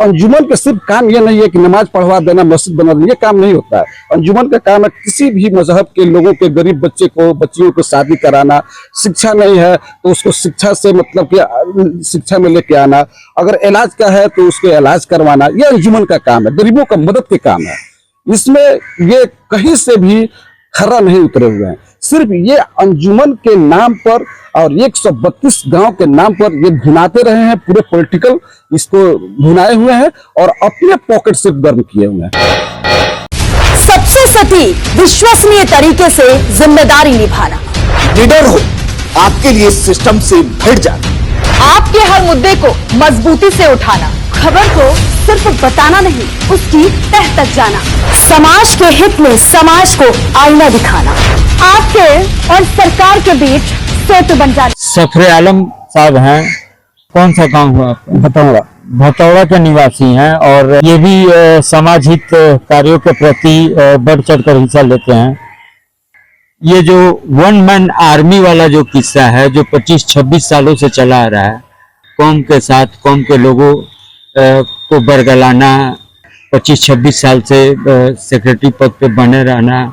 अंजुमन का सिर्फ काम ये नहीं है कि नमाज पढ़वा देना, मस्जिद बना देना, ये काम नहीं होता है। अंजुमन का काम है किसी भी मजहब के लोगों के, गरीब बच्चे को, बच्चियों को शादी कराना। शिक्षा नहीं है तो उसको शिक्षा से मतलब कि शिक्षा में लेके आना। अगर इलाज का है तो उसको इलाज करवाना। ये अंजुमन का काम है, गरीबों का मदद के काम है। इसमें ये कहीं से भी खरा नहीं उतरे हुए हैं। सिर्फ ये अंजुमन के नाम पर और 132 गांव के नाम पर ये भुनाते रहे हैं। पूरे पॉलिटिकल इसको भुनाए हुए हैं और अपने पॉकेट से गर्म किए हुए हैं। सबसे सटीक विश्वसनीय तरीके से जिम्मेदारी निभाना, निडर हो, आपके लिए सिस्टम से भिड़ जाना, आपके हर मुद्दे को मजबूती से उठाना, खबर को सिर्फ बताना नहीं उसकी तह तक जाना, समाज के हित में समाज को आईना दिखाना, आपके और सरकार के बीच सेतु बन जाना। सफरे आलम साहब हैं, कौन सा गांव हुआ आपका? भतौड़ा। भतौड़ा के निवासी हैं और ये भी समाज हित कार्यों के प्रति बढ़ चढ़कर हिस्सा लेते हैं। ये जो वन मैन आर्मी वाला जो किस्सा है, जो 25-26 सालों से चला आ रहा है, कौम के साथ, कौम के लोगों को बरगलाना, 25-26 साल से सेक्रेटरी पद पे बने रहना,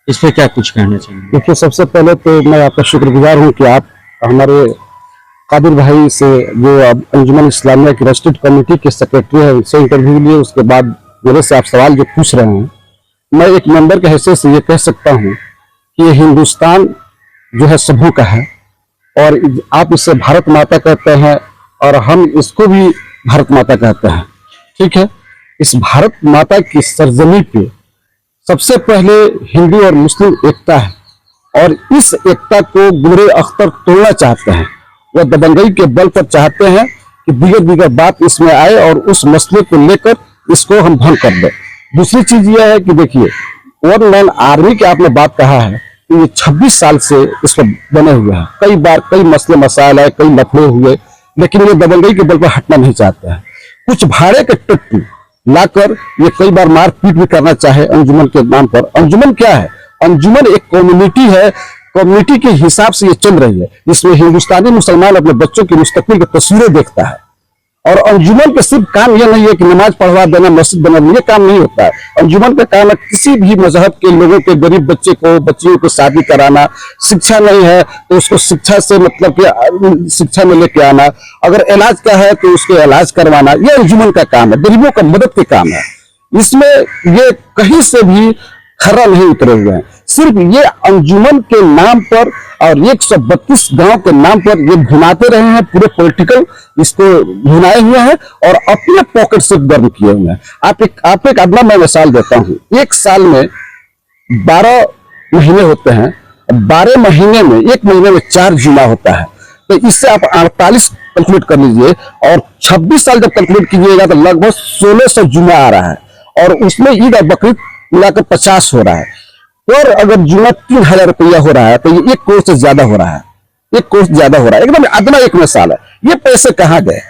इस पे क्या कुछ कहना चाहिए? देखिए, सबसे पहले तो मैं आपका शुक्रगुजार हूँ कि आप हमारे कादिर भाई से, जो अंजुमन इस्लामिया की रजिस्टर्ड कमेटी के सेक्रेटरी है, उनसे इंटरव्यू लिए, उसके बाद मेरे से आप सवाल जो पूछ रहे हैं, मैं एक मेंबर के हैसियत से ये कह सकता हूँ कि हिंदुस्तान जो है सबों का है और आप इसे भारत माता कहते हैं और हम इसको भी भारत माता कहते हैं। ठीक है, इस भारत माता की सरजमी पे सबसे पहले हिंदू और मुस्लिम एकता है और इस एकता को गुरे अख्तर तोड़ना चाहते हैं। वह दबंगई के बल पर चाहते हैं कि दीगर बात इसमें आए और उस मसले को लेकर इसको हम भंग कर दें। दूसरी चीज यह है कि देखिए, वन मैन आर्मी की आपने बात कहा है कि ये 26 साल से इस पर बने हुए हैं। कई बार कई मसले मसाइल आए, कई लफड़े हुए, लेकिन ये दबंगई के बल पर हटना नहीं चाहते हैं। कुछ भाड़े के टट्टू लाकर ये कई बार मार पीट भी करना चाहे अंजुमन के नाम पर। अंजुमन क्या है? अंजुमन एक कम्युनिटी है, कम्युनिटी के हिसाब से ये चल रही है, जिसमें हिंदुस्तानी मुसलमान अपने बच्चों की मुस्तकबिल की तस्वीरें देखता है। और अंजुमन का सिर्फ काम यह नहीं है कि नमाज पढ़वा देना, मस्जिद बना देना, ये काम नहीं होता है। अंजुमन का काम है किसी भी मजहब के लोगों के, गरीब बच्चे को, बच्चियों को शादी कराना। शिक्षा नहीं है तो उसको शिक्षा से मतलब कि शिक्षा में लेके आना। अगर इलाज का है तो उसको इलाज करवाना। ये अंजुमन का काम है, गरीबों का मदद के काम है। इसमें ये कहीं से भी खरा नहीं उतरे हुए हैं। सिर्फ ये अंजुमन के नाम पर और 132 गांव के नाम पर ये भुनाते रहे हैं। पूरे पॉलिटिकल इसको भुनाए हुए हैं और अपने पॉकेट से गर्म किए हुए हैं। आप एक अदना मैं मिसाल देता हूं। एक साल में 12 महीने होते हैं। 12 महीने में एक महीने में 4 जुमा होता है, तो इससे आप 48 कैलकुलेट कर लीजिए और 26 साल जब कैलकुलेट कीजिएगा तो लगभग 1600 जुमा आ रहा है और उसमें ईद और बकरीद मिलाकर 50 हो रहा है। और अगर जुमा 3000 रुपया हो रहा है तो ये 1 करोड़ से ज्यादा हो रहा है। 1 करोड़ से ज्यादा हो रहा है। एकदम अदना एक मिसाल है। ये पैसे कहाँ गए,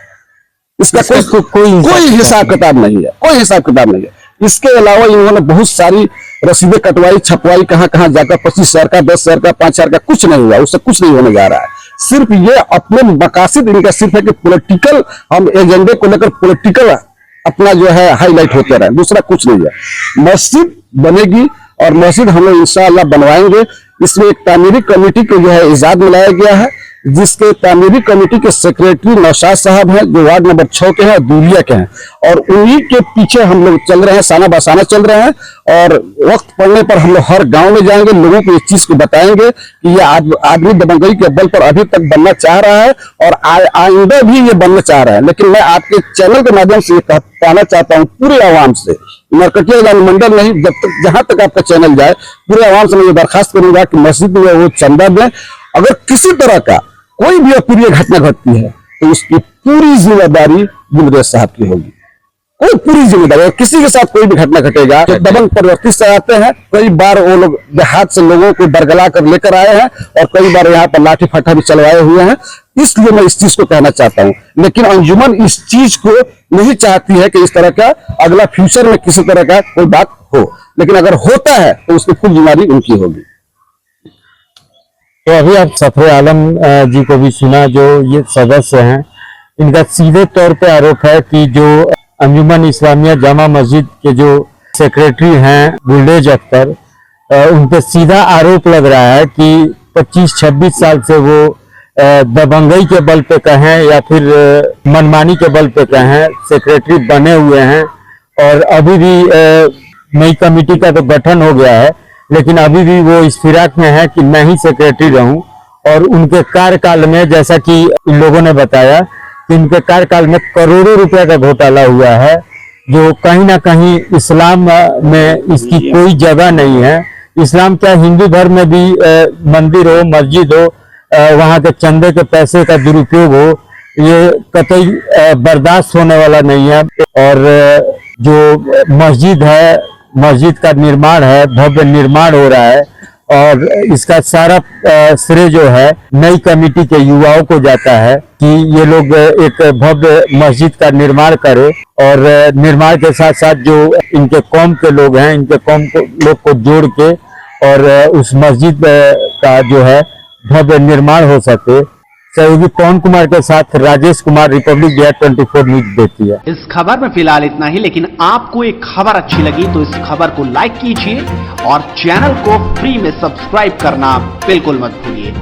इसका कोई हिसाब किताब नहीं है, कोई हिसाब किताब नहीं है। इसके अलावा इन्होंने बहुत सारी रसीदें कटवाई, छपवाई, कहाँ जाकर 25,000 का, 10,000 का, 5,000 का, कुछ नहीं हुआ। उससे कुछ नहीं होने जा रहा है। सिर्फ ये अपने मकासद इनका सिर्फ है कि पॉलिटिकल, हम एजेंडे को लेकर पॉलिटिकल अपना जो है हाईलाइट होते रहे, दूसरा कुछ नहीं है। मस्जिद बनेगी और मस्जिद हम लोग इंशाअल्लाह बनवाएंगे। इसमें एक तामीरी कमेटी को जो है इजाद मिलाया गया है, जिसके तामीरी कमेटी के सेक्रेटरी नौशाद साहब हैं, जो वार्ड नंबर 6 के हैं, दूरिया के हैं, और उन्हीं के पीछे हम लोग चल रहे हैं, साना बासाना चल रहे हैं। और वक्त पड़ने पर हम लोग हर गांव में जाएंगे, लोगों को इस चीज को बताएंगे कि ये आदमी दबंगई के बल पर अभी तक बनना चाह रहा है और आइंदा भी ये बनना चाह रहा है। लेकिन मैं आपके चैनल के माध्यम से ये कहना चाहता हूँ पूरे आवाम से, नरकटिया मंडल नहीं, जब तक जहां तक आपका चैनल जाए, पूरे आवाम से मैं ये दरखास्त करूंगा कि मस्जिद में वो चंदा दें। अगर किसी तरह का कोई भी अप्रिय घटना घटती है तो उसकी पूरी जिम्मेदारी गुलरेज साहब की होगी। कोई पूरी जिम्मेदारी, किसी के साथ कोई भी घटना घटेगा तो दबंग परिवर्तित से आते हैं। कई बार वो लोग देहात से लोगों को बरगला कर लेकर आए हैं और कई बार यहाँ पर लाठी फट्टा भी चलवाए हुए हैं। इसलिए मैं इस चीज को कहना चाहता हूँ। लेकिन अंजुमन इस चीज को नहीं चाहती है कि इस तरह का अगला फ्यूचर में किसी तरह का कोई बात हो, लेकिन अगर होता है तो उसकी फुल जिम्मेदारी उनकी होगी। तो अभी आप सफरे आलम जी को भी सुना, जो ये सदस्य हैं। इनका सीधे तौर पे आरोप है कि जो अंजुमन इस्लामिया जामा मस्जिद के जो सेक्रेटरी हैं गुलरेज अख्तर, उन पे सीधा आरोप लग रहा है कि 25-26 साल से वो दबंगई के बल पे कहें या फिर मनमानी के बल पे कहें सेक्रेटरी बने हुए हैं। और अभी भी नई कमेटी का तो गठन हो गया है, लेकिन अभी भी वो इस फिराक में है कि मैं ही सेक्रेटरी रहूं। और उनके कार्यकाल में, जैसा कि इन लोगों ने बताया, कि उनके कार्यकाल में करोड़ों रुपए का घोटाला हुआ है, जो कहीं ना कहीं इस्लाम में इसकी कोई जगह नहीं है। इस्लाम क्या, हिंदू धर्म में भी मंदिर हो, मस्जिद हो, वहाँ के चंदे के पैसे का दुरुपयोग हो, ये कतई बर्दाश्त होने वाला नहीं है। और जो मस्जिद है, मस्जिद का निर्माण है, भव्य निर्माण हो रहा है, और इसका सारा श्रेय जो है नई कमेटी के युवाओं को जाता है कि ये लोग एक भव्य मस्जिद का निर्माण करें। और निर्माण के साथ साथ जो इनके कौम के लोग हैं, इनके कौम को लोग को जोड़ के और उस मस्जिद का जो है भव्य निर्माण हो सके। सहयोगी पवन कुमार के साथ राजेश कुमार, रिपब्लिक बिहार 24 न्यूज देखती है। इस खबर में फिलहाल इतना ही, लेकिन आपको एक खबर अच्छी लगी तो इस खबर को लाइक कीजिए और चैनल को फ्री में सब्सक्राइब करना बिल्कुल मत भूलिए।